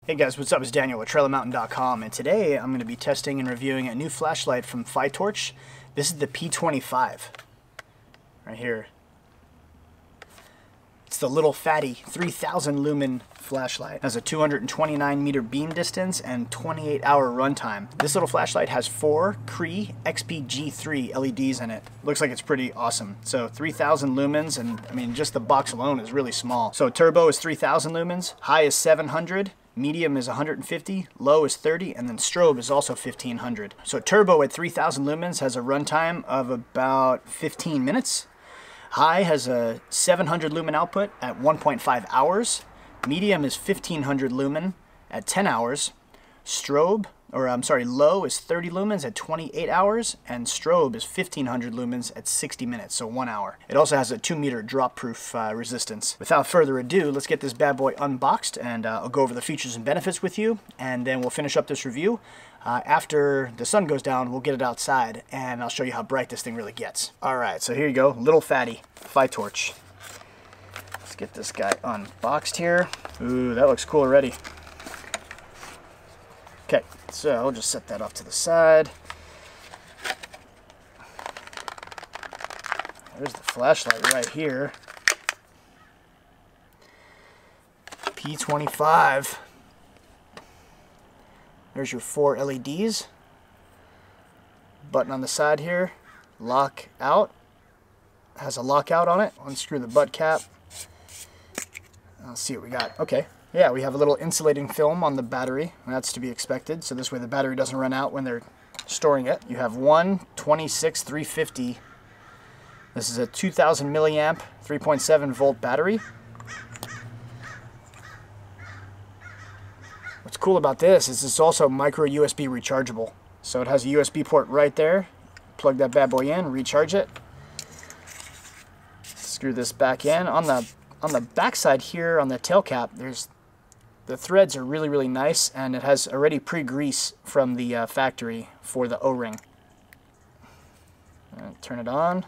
Hey guys, what's up? It's Daniel with TrailerMountain.com, and today I'm going to be testing and reviewing a new flashlight from Fitorch. This is the P25, right here. It's the little fatty 3000 lumen flashlight. It has a 229 meter beam distance and 28-hour runtime. This little flashlight has 4 Cree XP-G3 LEDs in it. Looks like it's pretty awesome. So 3000 lumens, and I mean just the box alone is really small. So turbo is 3000 lumens, high is 700. Medium is 150, low is 30, and then strobe is also 1500. So turbo at 3000 lumens has a runtime of about 15 minutes. High has a 700 lumen output at 1.5 hours. Medium is 1500 lumen at 10 hours. Low is 30 lumens at 28 hours, and strobe is 1500 lumens at 60 minutes, so 1 hour. It also has a 2 meter drop-proof resistance. Without further ado, let's get this bad boy unboxed, and I'll go over the features and benefits with you, and then we'll finish up this review. After the sun goes down, we'll get it outside, and I'll show you how bright this thing really gets. Alright, so here you go, little fatty, Fitorch. Let's get this guy unboxed here. Ooh, that looks cool already. Okay, so I'll just set that off to the side. There's the flashlight right here. P25. There's your 4 LEDs. Button on the side here. Lock out. Has a lockout on it. Unscrew the butt cap. Let's see what we got. Okay. Yeah, we have a little insulating film on the battery. That's to be expected, so this way the battery doesn't run out when they're storing it. You have one 26350. This is a 2000 milliamp, 3.7 volt battery. What's cool about this is it's also micro USB rechargeable. So it has a USB port right there. Plug that bad boy in, recharge it. Screw this back in. On the back side here, on the tail cap, the threads are really, really nice, and it has already pre-grease from the factory for the O-ring. Turn it on.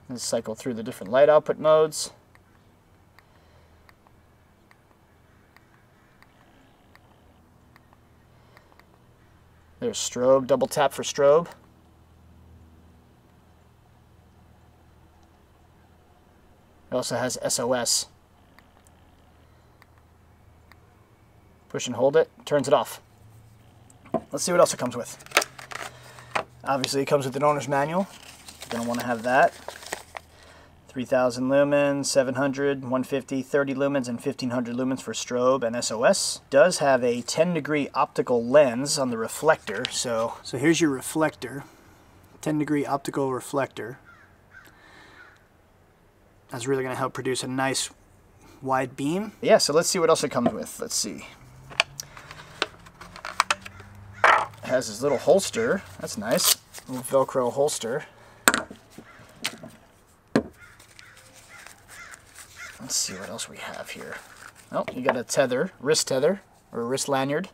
Let's cycle through the different light output modes. There's strobe, double tap for strobe. It also has SOS. Push and hold it, turns it off. Let's see what else it comes with. Obviously it comes with an owner's manual. You're going to want to have that. 3000 lumens, 700, 150, 30 lumens, and 1500 lumens for strobe and SOS. Does have a 10-degree optical lens on the reflector. So here's your reflector. 10-degree optical reflector. That's really going to help produce a nice wide beam. Yeah, so let's see what else it comes with. Let's see. It has this little holster. That's nice. Little Velcro holster. Let's see what else we have here. Oh, you got a tether, wrist tether, or a wrist lanyard.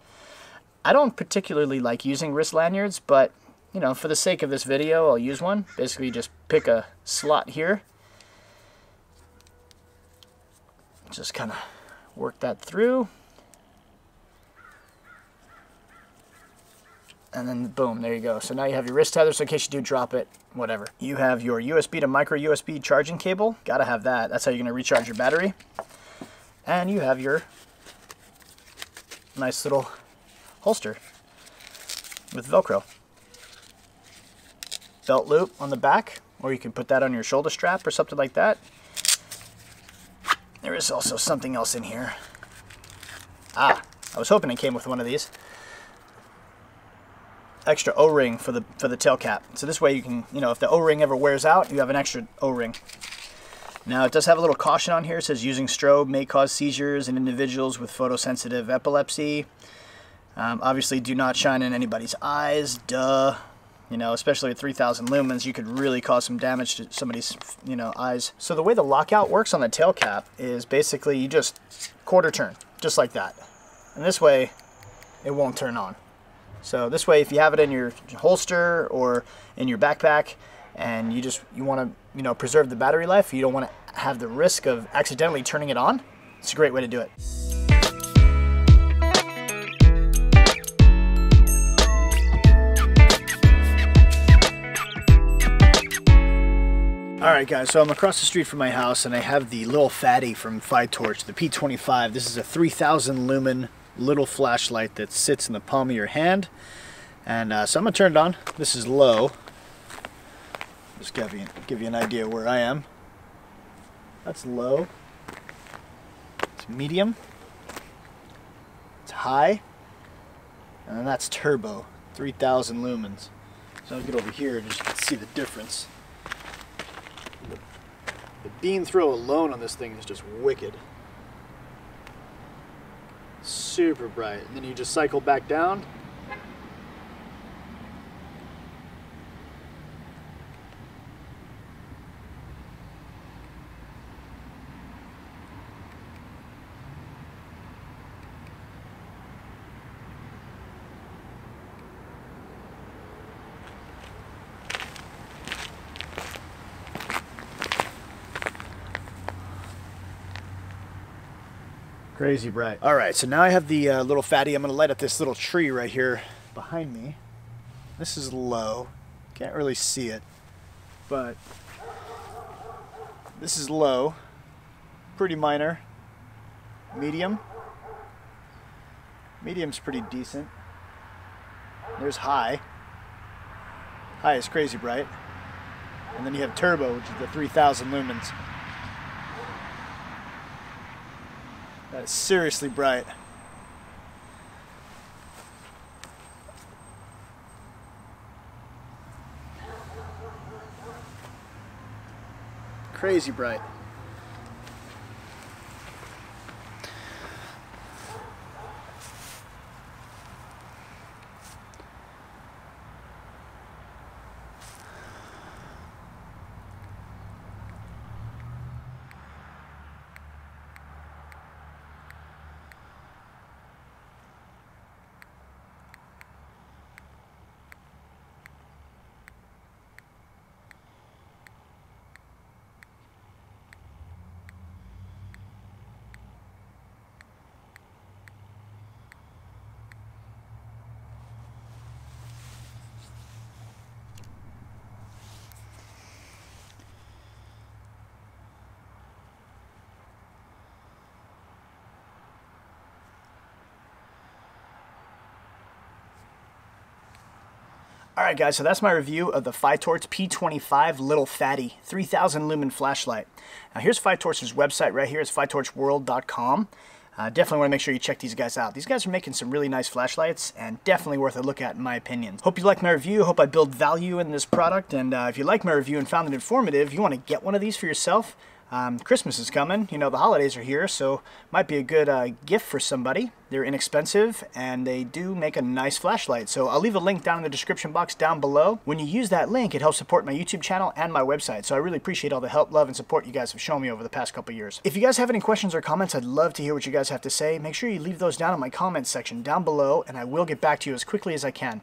I don't particularly like using wrist lanyards, but, you know, for the sake of this video, I'll use one. Basically, you just pick a slot here. Just kind of work that through. And then boom, there you go. So now you have your wrist tether, so in case you do drop it, whatever. You have your USB to micro USB charging cable. Gotta have that. That's how you're gonna recharge your battery. And you have your nice little holster with Velcro. Belt loop on the back, or you can put that on your shoulder strap or something like that. There is also something else in here. I was hoping it came with one of these. Extra O-ring for the tail cap. So this way you can, you know, if the O-ring ever wears out, you have an extra O-ring. Now it does have a little caution on here. It says using strobe may cause seizures in individuals with photosensitive epilepsy. Obviously do not shine in anybody's eyes, duh. You know, especially at 3000 lumens, you could really cause some damage to somebody's, you know, eyes. So the way the lockout works on the tail cap is basically you just quarter turn, just like that. And this way, it won't turn on. So this way, if you have it in your holster or in your backpack, and you want to, you know, preserve the battery life, you don't want to have the risk of accidentally turning it on, it's a great way to do it. Alright guys, so I'm across the street from my house and I have the little fatty from Fitorch, the P25. This is a 3000 lumen little flashlight that sits in the palm of your hand. And so I'm going to turn it on. This is low. Just give you an idea where I am. That's low. It's medium. It's high. And then that's turbo, 3000 lumens. So I'll get over here and just see the difference. The beam throw alone on this thing is just wicked. Super bright. And then you just cycle back down. Crazy bright. All right, so now I have the little fatty. I'm gonna light up this little tree right here behind me. This is low. Can't really see it, but this is low. Pretty minor. Medium. Medium's pretty decent. There's high. High is crazy bright. And then you have turbo, which is the 3000 lumens. That is seriously bright. Crazy bright. Alright guys, so that's my review of the Fitorch P25 Little Fatty 3000 lumen flashlight. Now here's Fitorch's website right here. It's fitorchworld.com. Definitely want to make sure you check these guys out. These guys are making some really nice flashlights and definitely worth a look at in my opinion. Hope you like my review. Hope I build value in this product. And if you like my review and found it informative, you want to get one of these for yourself. Christmas is coming, you know, the holidays are here, so might be a good gift for somebody. They're inexpensive and they do make a nice flashlight. So I'll leave a link down in the description box down below. When you use that link, it helps support my YouTube channel and my website. So I really appreciate all the help, love, and support you guys have shown me over the past couple years. If you guys have any questions or comments, I'd love to hear what you guys have to say. Make sure you leave those down in my comments section down below and I will get back to you as quickly as I can.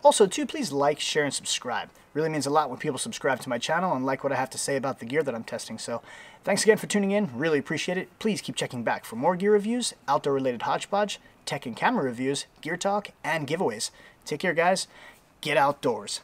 Also, too, please like, share, and subscribe. Really means a lot when people subscribe to my channel and like what I have to say about the gear that I'm testing. So, thanks again for tuning in. Really appreciate it. Please keep checking back for more gear reviews, outdoor-related hodgepodge, tech and camera reviews, gear talk, and giveaways. Take care, guys. Get outdoors.